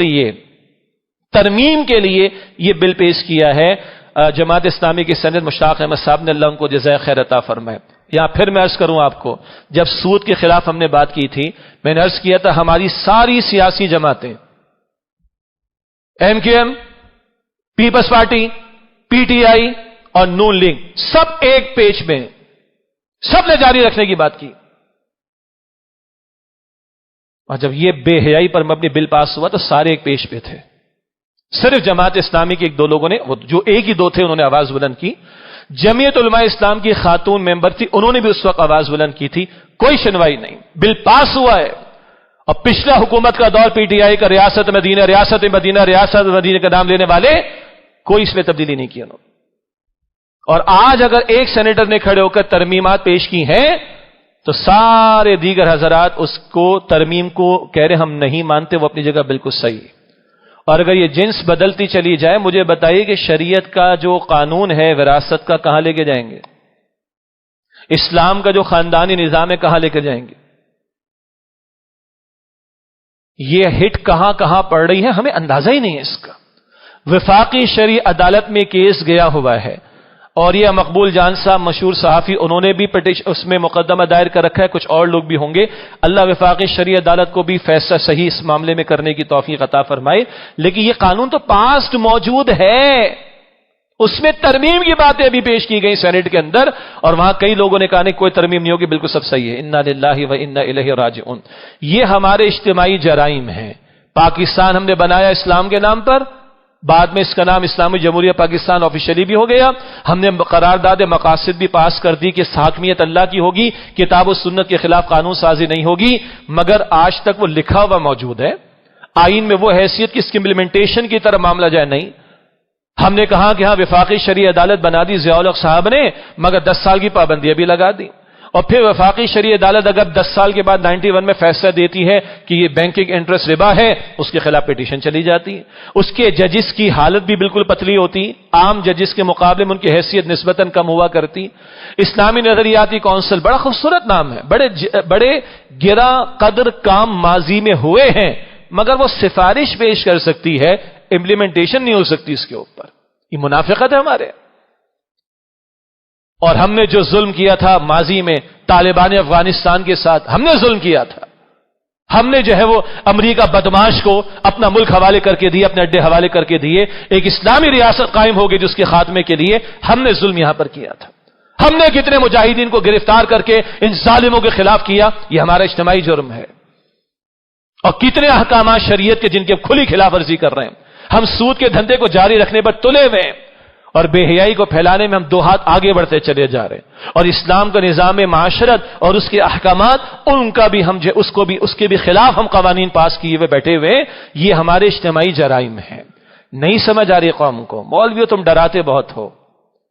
Speaker 1: لیے یہ بل پیش کیا ہے جماعت اسلامی کے سند مشتاق احمد صاحب نے، اللہ ان کو جزائے خیر عطا فرمائے. یہاں پھر میں عرض کروں آپ کو، جب سود کے خلاف ہم نے بات کی تھی، میں نے عرض کیا تھا ہماری ساری سیاسی جماعتیں، M Q M, Peoples Party, P T I اور نون لیگ، سب ایک پیج میں، سب نے جاری رکھنے کی بات کی. اور جب یہ بے حیائی پر مبنی بل پاس ہوا تو سارے ایک پیج پہ تھے. صرف جماعت اسلامی کے ایک دو لوگوں نے، جو ایک ہی دو تھے، انہوں نے آواز بلند کی. جمعیت علماء اسلام کی خاتون ممبر تھی، انہوں نے بھی اس وقت آواز بلند کی تھی. کوئی سنوائی نہیں، بل پاس ہوا ہے. اور پچھلا حکومت کا دور پی ٹی آئی کا ریاست مدینہ کا نام لینے والے، کوئی اس میں تبدیلی نہیں کی انہوں نے. اور آج اگر ایک سینیٹر نے کھڑے ہو کر ترمیمات پیش کی ہیں تو سارے دیگر حضرات اس کو ترمیم کو کہہ رہے ہم نہیں مانتے، وہ اپنی جگہ بالکل صحیح. اور اگر یہ جنس بدلتی چلی جائے، مجھے بتائیے کہ شریعت کا جو قانون ہے وراثت کا کہاں لے کے جائیں گے؟ اسلام کا جو خاندانی نظام ہے کہاں لے کے جائیں گے؟ یہ ہٹ کہاں کہاں پڑ رہی ہے ہمیں اندازہ ہی نہیں ہے اس کا. وفاقی شرعی عدالت میں کیس گیا ہوا ہے، اور یہ مقبول جان صاحب مشہور صحافی، انہوں نے بھی اس میں مقدمہ دائر کر رکھا ہے، کچھ اور لوگ بھی ہوں گے. اللہ وفاقی شرعی عدالت کو بھی فیصلہ صحیح اس معاملے میں کرنے کی توفیق عطا فرمائے. لیکن یہ قانون تو پاسٹ موجود ہے، اس میں ترمیم کی باتیں ابھی پیش کی گئی سینیٹ کے اندر، اور وہاں کئی لوگوں نے کہا نہیں کوئی ترمیم نہیں ہوگی، بالکل سب صحیح ہے. انا للہ و انا الیہ راجعون. یہ ہمارے اجتماعی جرائم ہیں. پاکستان ہم نے بنایا اسلام کے نام پر، بعد میں اس کا نام اسلامی جمہوریہ پاکستان آفیشلی بھی ہو گیا. ہم نے قرارداد مقاصد بھی پاس کر دی کہ حاکمیت اللہ کی ہوگی، کتاب و سنت کے خلاف قانون سازی نہیں ہوگی. مگر آج تک وہ لکھا ہوا موجود ہے آئین میں، وہ حیثیت کی اس کی امپلیمنٹیشن کی طرح معاملہ جائے نہیں. ہم نے کہا کہ ہاں وفاقی شرعی عدالت بنا دی ضیاء الحق صاحب نے، مگر 10 سال کی پابندیاں بھی لگا دی. اور پھر وفاقی شرعی عدالت اگر 10 سال کے بعد 91 میں فیصلہ دیتی ہے کہ یہ بینکنگ انٹرسٹ ربا ہے، اس کے خلاف پیٹیشن چلی جاتی. اس کے ججز کی حالت بھی بالکل پتلی ہوتی، عام ججز کے مقابلے میں ان کی حیثیت نسبتاً کم ہوا کرتی. اسلامی نظریاتی کونسل بڑا خوبصورت نام ہے، بڑے گرا قدر کام ماضی میں ہوئے ہیں، مگر وہ سفارش پیش کر سکتی ہے، امپلیمنٹیشن نہیں ہو سکتی اس کے اوپر. یہ منافقت ہے ہمارے. اور ہم نے جو ظلم کیا تھا ماضی میں طالبان افغانستان کے ساتھ ہم نے ظلم کیا تھا. ہم نے جو ہے وہ امریکہ بدماش کو اپنا ملک حوالے کر کے دیے, اپنے اڈے حوالے کر کے دیے. ایک اسلامی ریاست قائم ہوگی جس کے خاتمے کے لیے ہم نے ظلم یہاں پر کیا تھا. ہم نے کتنے مجاہدین کو گرفتار کر کے ان ظالموں کے خلاف کیا, یہ ہمارا اجتماعی جرم ہے. اور کتنے احکامات شریعت کے جن کی کھلی خلاف ورزی کر رہے ہیں. ہم سود کے دھندے کو جاری رکھنے پر تلے ہوئے ہیں اور بے حیائی کو پھیلانے میں ہم 2 ہاتھ آگے بڑھتے چلے جا رہے ہیں. اور اسلام کا نظام معاشرت اور اس کے احکامات ان کا بھی ہم اس کے بھی خلاف ہم قوانین پاس کیے ہوئے بیٹھے ہوئے. یہ ہمارے اجتماعی جرائم ہیں. نہیں سمجھ آ رہی قوم کو. مولویوں تم ڈراتے بہت ہو.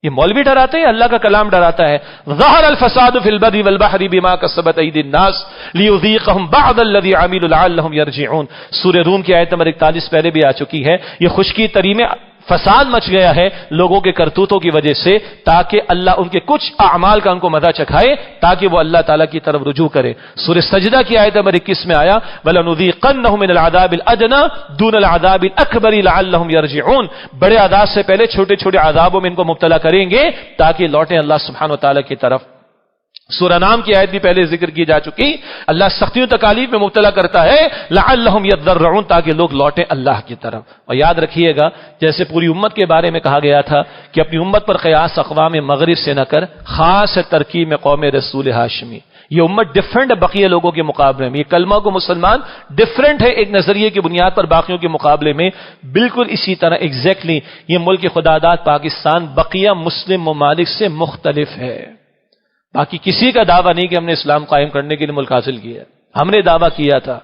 Speaker 1: یہ مولوی ڈراتے ہیں, اللہ کا کلام ڈراتا ہے. ظہر الفساد فی البر والبحر بما کسبت ایدی الناس لیذیقہم بعض الذی عملوا لعلہم یرجعون. سورہ روم کی آیت نمبر 41 پہلے بھی آ چکی ہے. یہ خشکی تری میں فساد مچ گیا ہے لوگوں کے کرتوتوں کی وجہ سے, تاکہ اللہ ان کے کچھ اعمال کا ان کو مزہ چکھائے تاکہ وہ اللہ تعالیٰ کی طرف رجوع کرے. سورہ سجدہ کی آیت نمبر 21 میں آیا وَلَنُذِيقَنَّهُم مِّنَ الْعَذَابِ الْأَدْنَىٰ دُونَ الْعَذَابِ الْأَكْبَرِ لَعَلَّهُمْ يَرْجِعُونَ. بڑے عذاب سے پہلے چھوٹے چھوٹے عذابوں میں ان کو مبتلا کریں گے تاکہ لوٹیں اللہ سبحانہ وتعالیٰ کی طرف. سورہ نام کی آیت بھی پہلے ذکر کی جا چکی. اللہ سختیوں تکالیف میں مبتلا کرتا ہے لعلہم یضرعون, تاکہ لوگ لوٹیں اللہ کی طرف. اور یاد رکھیے گا جیسے پوری امت کے بارے میں کہا گیا تھا کہ اپنی امت پر قیاس اقوام مغرب سے نہ کر, خاص ترکیب میں قوم رسول ہاشمی. یہ امت ڈفرنٹ ہے بقیہ لوگوں کے مقابلے میں. یہ کلمہ کو مسلمان ڈفرنٹ ہے ایک نظریے کی بنیاد پر باقیوں کے مقابلے میں. بالکل اسی طرح ایگزیکٹلی یہ ملک خداداد پاکستان بقیہ مسلم ممالک سے مختلف ہے. باقی کسی کا دعویٰ نہیں کہ ہم نے اسلام قائم کرنے کے لیے ملک حاصل کیا. ہم نے دعویٰ کیا تھا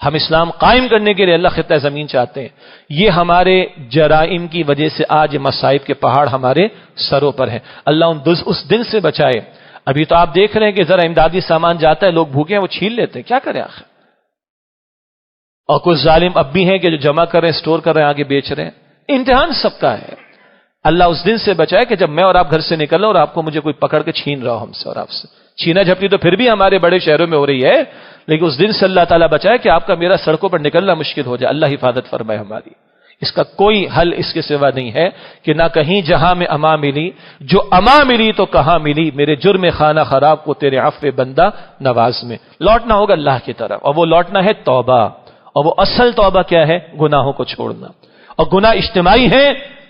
Speaker 1: ہم اسلام قائم کرنے کے لیے اللہ خطہ زمین چاہتے ہیں. یہ ہمارے جرائم کی وجہ سے آج مصائب کے پہاڑ ہمارے سروں پر ہیں. اللہ اس دن سے بچائے. ابھی تو آپ دیکھ رہے ہیں کہ ذرا امدادی سامان جاتا ہے, لوگ بھوکے ہیں وہ چھین لیتے ہیں. کیا کریں آخر. اور کچھ ظالم اب بھی ہیں کہ جو جمع کر رہے ہیں, اسٹور کر رہے ہیں, آگے بیچ رہے ہیں. امتحان سب کا ہے. اللہ اس دن سے بچائے کہ جب میں اور آپ گھر سے نکل رہا اور آپ کو مجھے کوئی پکڑ کے چھین رہا ہو ہم سے اور آپ سے. چھینا جھپٹی تو پھر بھی ہمارے بڑے شہروں میں ہو رہی ہے, لیکن اس دن سے اللہ تعالیٰ بچائے کہ آپ کا میرا سڑکوں پر نکلنا مشکل ہو جائے. اللہ حفاظت فرمائے ہماری. اس کا کوئی حل اس کے سوا نہیں ہے کہ نہ کہیں جہاں میں اما ملی, جو اما ملی تو کہاں ملی, میرے جرم خانہ خراب کو تیرے عفو بندہ نواز میں. لوٹنا ہوگا اللہ کی طرف, اور وہ لوٹنا ہے توبہ. اور وہ اصل توبہ کیا ہے؟ گناہوں کو چھوڑنا. اور گناہ اجتماعی ہے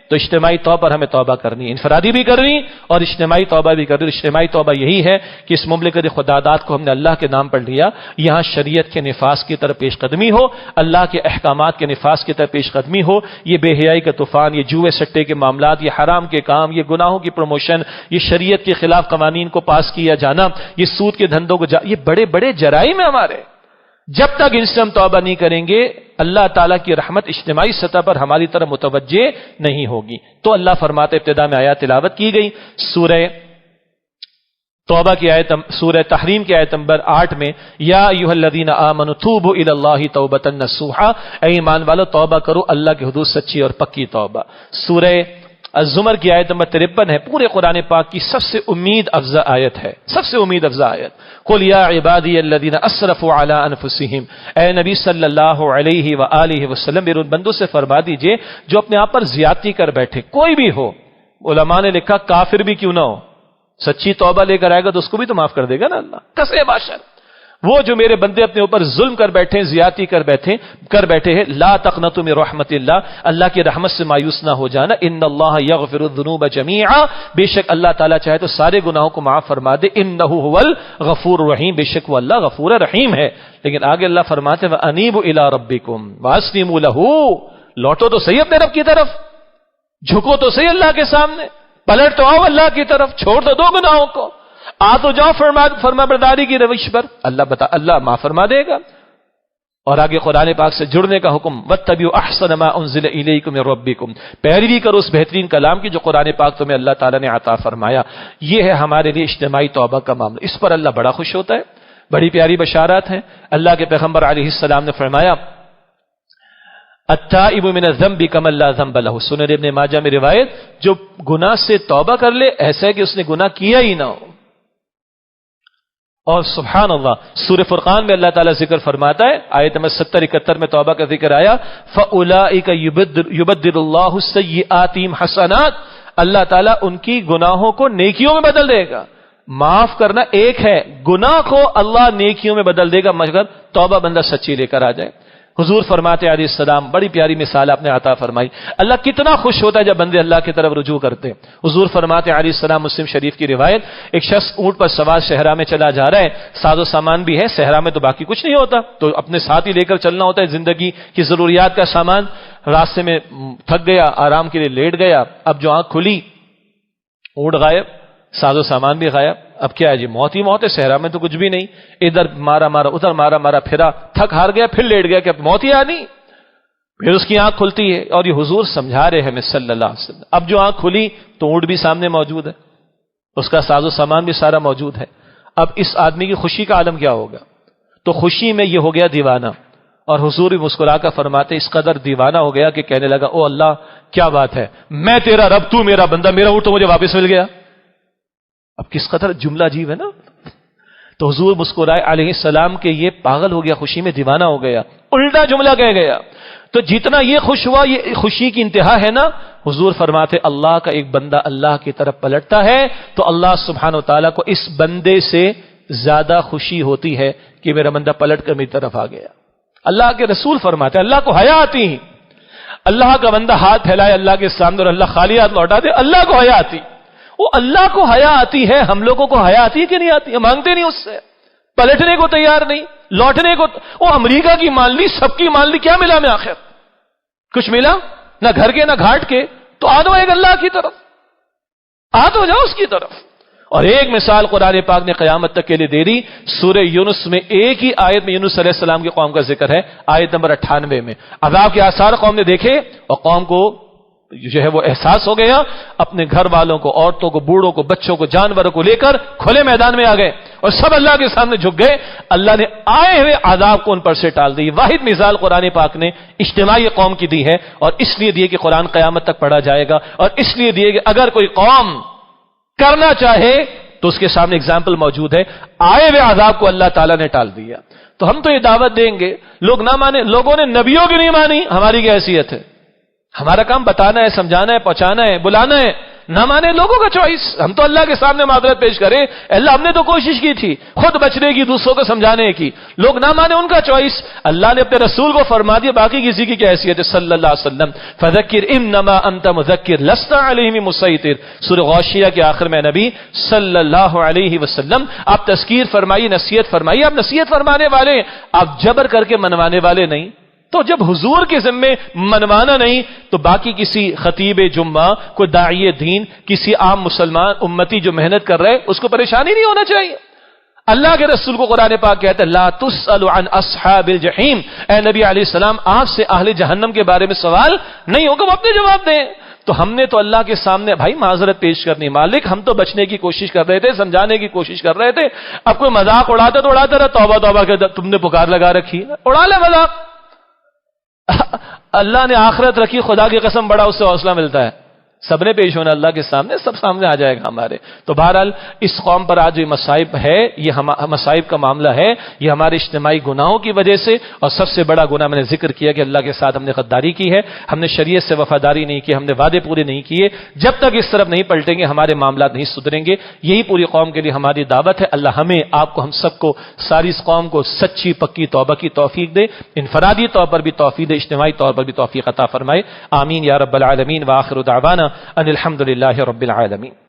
Speaker 1: تو اجتماعی طور پر ہمیں توبہ کرنی, انفرادی بھی کرنی اور اجتماعی توبہ بھی کرنی. اجتماعی توبہ یہی ہے کہ اس مملکت خداداد کو ہم نے اللہ کے نام پر لیا, یہاں شریعت کے نفاذ کی طرف پیش قدمی ہو, اللہ کے احکامات کے نفاذ کی طرف پیش قدمی ہو. یہ بے حیائی کا طوفان, یہ جوئے سٹے کے معاملات, یہ حرام کے کام, یہ گناہوں کی پروموشن, یہ شریعت کے خلاف قوانین کو پاس کیا جانا, یہ سود کے دھندوں کو یہ بڑے بڑے جرائم ہیں ہمارے. جب تک ان سے ہم توبہ نہیں کریں گے اللہ تعالیٰ کی رحمت اجتماعی سطح پر ہماری طرف متوجہ نہیں ہوگی. تو اللہ فرماتے, ابتدا میں آیات تلاوت کی گئی سورہ توبہ کی آیت, سورہ تحریم کی آیت نمبر 8 میں یا ایھا الذین آمنوا توبوا الی اللہ توبۃ نصوحا, اے ایمان والو توبہ کرو اللہ کی حدود سچی اور پکی توبہ. سورہ الزمر کی آیت نمبر 53 ہے, پورے قرآن پاک کی سب سے امید افزا آیت ہے, سب سے امید افزا آیت. قل یا عبادی الذین اسرفوا علی انفسہم, اے نبی صلی اللہ علیہ وآلہ وسلم میرے ان بندوں سے فرما دیجئے جو اپنے آپ پر زیادتی کر بیٹھے, کوئی بھی ہو. علماء نے لکھا کافر بھی کیوں نہ ہو, سچی توبہ لے کر آئے گا تو اس کو بھی تو معاف کر دے گا نا اللہ. کسے باشر وہ جو میرے بندے اپنے اوپر ظلم کر بیٹھے, زیادتی کر بیٹھے ہیں, لا تقنطوا من رحمت اللہ, اللہ کی رحمت سے مایوس نہ ہو جانا. ان اللہ یغفر الذنوب جميعا, بے شک اللہ تعالیٰ چاہے تو سارے گناہوں کو معاف فرما دے. انہ هو الغفور الرحیم, بے شک وہ اللہ غفور رحیم ہے. لیکن آگے اللہ فرماتے ہیں وانیبوا الی ربکم واسلموا لہ, لوٹو تو صحیح اپنے رب کی طرف, جھکو تو صحیح اللہ کے سامنے, پلٹ تو آؤ اللہ کی طرف, چھوڑ دو گناہوں کو, آ تو جاؤ فرما برداری کی روش پر. اللہ معاف فرما دے گا. اور آگے قرآن پاک سے جڑنے کا حکم, واتبعوا احسن ما انزل الیکم من ربکم, پیروی کرو اس بہترین کلام کی جو قرآن پاک تمہیں اللہ تعالیٰ نے عطا فرمایا. یہ ہے ہمارے لیے اجتماعی توبہ کا معاملہ, اس پر اللہ بڑا خوش ہوتا ہے. بڑی پیاری بشارات ہیں. اللہ کے پیغمبر علیہ السلام نے فرمایا التائب من الذنب کمن لا ذنب له, سنن ابن ماجہ میں روایت, جو گناہ سے توبہ کر لے ایسا ہے کہ اس نے گناہ کیا ہی نہ ہو. اور سبحان اللہ سورہ فرقان میں اللہ تعالیٰ ذکر فرماتا ہے, آیت نمبر 70-71 میں توبہ کا ذکر آیا, فَأُولَئِكَ يُبَدِّلُ اللَّهُ السَّيِّئَاتِهِمْ حَسَنَاتٍ, اللہ تعالیٰ ان کی گناہوں کو نیکیوں میں بدل دے گا. معاف کرنا ایک ہے، گناہ کو اللہ نیکیوں میں بدل دے گا مگر توبہ بندہ سچی لے کر آ جائے۔ حضور فرماتے علیہ السلام، بڑی پیاری مثال آپ نے عطا فرمائی، اللہ کتنا خوش ہوتا ہے جب بندے اللہ کی طرف رجوع کرتے ہیں۔ حضور فرماتے علیہ السلام، مسلم شریف کی روایت، ایک شخص اونٹ پر سوار صحرا میں چلا جا رہا ہے، ساز و سامان بھی ہے، صحرا میں تو باقی کچھ نہیں ہوتا، تو اپنے ساتھ ہی لے کر چلنا ہوتا ہے زندگی کی ضروریات کا سامان۔ راستے میں تھک گیا، آرام کے لیے لیٹ گیا، اب جو آنکھ کھلی اونٹ غائب، ساز و سامان بھی غائب، اب کیا ہے جی، موت ہی موت ہے، صحرا میں تو کچھ بھی نہیں، ادھر مارا مارا ادھر مارا مارا پھرا، تھک ہار گیا، پھر لیٹ گیا کہ اب موت ہی آنی۔ پھر اس کی آنکھ کھلتی ہے اور یہ حضور سمجھا رہے ہیں ہمیں صلی اللہ علیہ وسلم، اب جو آنکھ کھلی تو اونٹ بھی سامنے موجود ہے، اس کا ساز و سامان بھی سارا موجود ہے، اب اس آدمی کی خوشی کا عالم کیا ہوگا؟ تو خوشی میں یہ ہو گیا دیوانہ، اور حضور بھی مسکرا کر فرماتے اس قدر دیوانہ ہو گیا کہ کہنے لگا، او اللہ کیا بات ہے، میں تیرا رب، تو میرا بندہ، میرا اونٹ تو مجھے واپس مل گیا۔ اب کس قدر جملہ عجیب ہے نا۔ تو حضور مسکرائے علیہ السلام کہ یہ پاگل ہو گیا، خوشی میں دیوانہ ہو گیا، الٹا جملہ کہہ گیا۔ تو جتنا یہ خوش ہوا، یہ خوشی کی انتہا ہے نا۔ حضور فرماتے اللہ کا ایک بندہ اللہ کی طرف پلٹتا ہے تو اللہ سبحانہ و تعالیٰ کو اس بندے سے زیادہ خوشی ہوتی ہے کہ میرا بندہ پلٹ کر میری طرف آ گیا۔ اللہ کے رسول فرماتے اللہ کو حیا آتی ہے، اللہ کا بندہ ہاتھ پھیلائے اللہ کے سامنے اور اللہ خالی ہاتھ لوٹا دے، اللہ کو حیا آتی۔ وہ اللہ کو حیا آتی ہے، ہم لوگوں کو حیا آتی ہے کہ نہیں آتی ہے؟ مانگتے نہیں اس سے، پلٹنے کو تیار نہیں، لوٹنے کو۔ وہ امریکہ کی مان لی، سب کی مان لی، کیا ملا میں آخر؟ کچھ ملا نہ گھر کے نہ گھاٹ کے، تو آ جاؤ ایک اللہ کی طرف، آ تو جاؤ اس کی طرف۔ اور ایک مثال قرآن پاک نے قیامت تک کے لیے دے دی، سورہ یونس میں ایک ہی آیت میں یونس علیہ السلام کی قوم کا ذکر ہے، آیت نمبر 98 میں۔ عذاب کے آثار قوم نے دیکھے اور قوم کو جو ہے وہ احساس ہو گیا، اپنے گھر والوں کو، عورتوں کو، بوڑھوں کو، بچوں کو، جانوروں کو لے کر کھلے میدان میں آ گئے اور سب اللہ کے سامنے جھک گئے۔ اللہ نے آئے ہوئے عذاب کو ان پر سے ٹال دی۔ واحد مثال قرآن پاک نے اجتماعی قوم کی دی ہے، اور اس لیے دی کہ قرآن قیامت تک پڑھا جائے گا، اور اس لیے دی کہ اگر کوئی قوم کرنا چاہے تو اس کے سامنے اگزامپل موجود ہے، آئے ہوئے عذاب کو اللہ تعالیٰ نے ٹال دیا۔ تو ہم تو یہ دعوت دیں گے، لوگ نہ مانے، لوگوں نے نبیوں کی نہیں مانی، ہماری کیا حیثیت ہے؟ ہمارا کام بتانا ہے، سمجھانا ہے، پہنچانا ہے، بلانا ہے۔ نہ مانے لوگوں کا چوائس، ہم تو اللہ کے سامنے معذرت پیش کریں، اللہ ہم نے تو کوشش کی تھی خود بچنے کی، دوسروں کو سمجھانے کی، لوگ نہ مانے ان کا چوائس۔ اللہ نے اپنے رسول کو فرما دیا، باقی کسی کی کیا حیثیت ہے صلی اللہ علیہ وسلم۔ فذکر انما انت مذکر لست علیہم مسیطر، سورہ غاشیہ کے آخر میں نبی صلی اللہ علیہ وسلم آپ تذکیر فرمائیے، نصیحت فرمائیے، آپ نصیحت فرمانے والے، آپ جبر کر کے منوانے والے نہیں۔ تو جب حضور کے ذمے منوانا نہیں تو باقی کسی خطیب جمعہ، کوئی داعی دین، کسی عام مسلمان امتی جو محنت کر رہے اس کو پریشانی نہیں ہونا چاہیے۔ اللہ کے رسول کو قرآن پاک کہتا ہے لا تسأل عن اصحاب الجحیم، اے نبی علیہ السلام آپ سے اہل جہنم کے بارے میں سوال نہیں ہوگا، وہ اپنے جواب دیں۔ تو ہم نے تو اللہ کے سامنے بھائی معذرت پیش کرنی، مالک ہم تو بچنے کی کوشش کر رہے تھے، سمجھانے کی کوشش کر رہے تھے، اب کوئی مذاق اڑاتا تو اڑاتا رہا، توبہ توبہ کہ تم نے پکار لگا رکھی، اڑا لے مذاق۔ اللہ نے آخرت رکھی، خدا کی قسم بڑا اس سے حوصلہ ملتا ہے، سب نے پیش ہونا اللہ کے سامنے، سب سامنے آ جائے گا ہمارے۔ تو بہرحال اس قوم پر آج یہ مصائب ہے، یہ مصائب کا معاملہ ہے، یہ ہمارے اجتماعی گناہوں کی وجہ سے، اور سب سے بڑا گناہ میں نے ذکر کیا کہ اللہ کے ساتھ ہم نے غداری کی ہے، ہم نے شریعت سے وفاداری نہیں کی، ہم نے وعدے پورے نہیں کیے۔ جب تک اس طرف نہیں پلٹیں گے ہمارے معاملات نہیں سدھریں گے۔ یہی پوری قوم کے لیے ہماری دعوت ہے۔ اللہ ہمیں، آپ کو، ہم سب کو، ساری اس قوم کو سچی پکی توبہ کی توفیق دے، انفرادی طور پر بھی توفیق دے، اجتماعی طور پر بھی توفیق عطا فرمائے۔ آمین یا رب العالمین۔ وآخر دعوانا ان الحمد للہ رب العالمین۔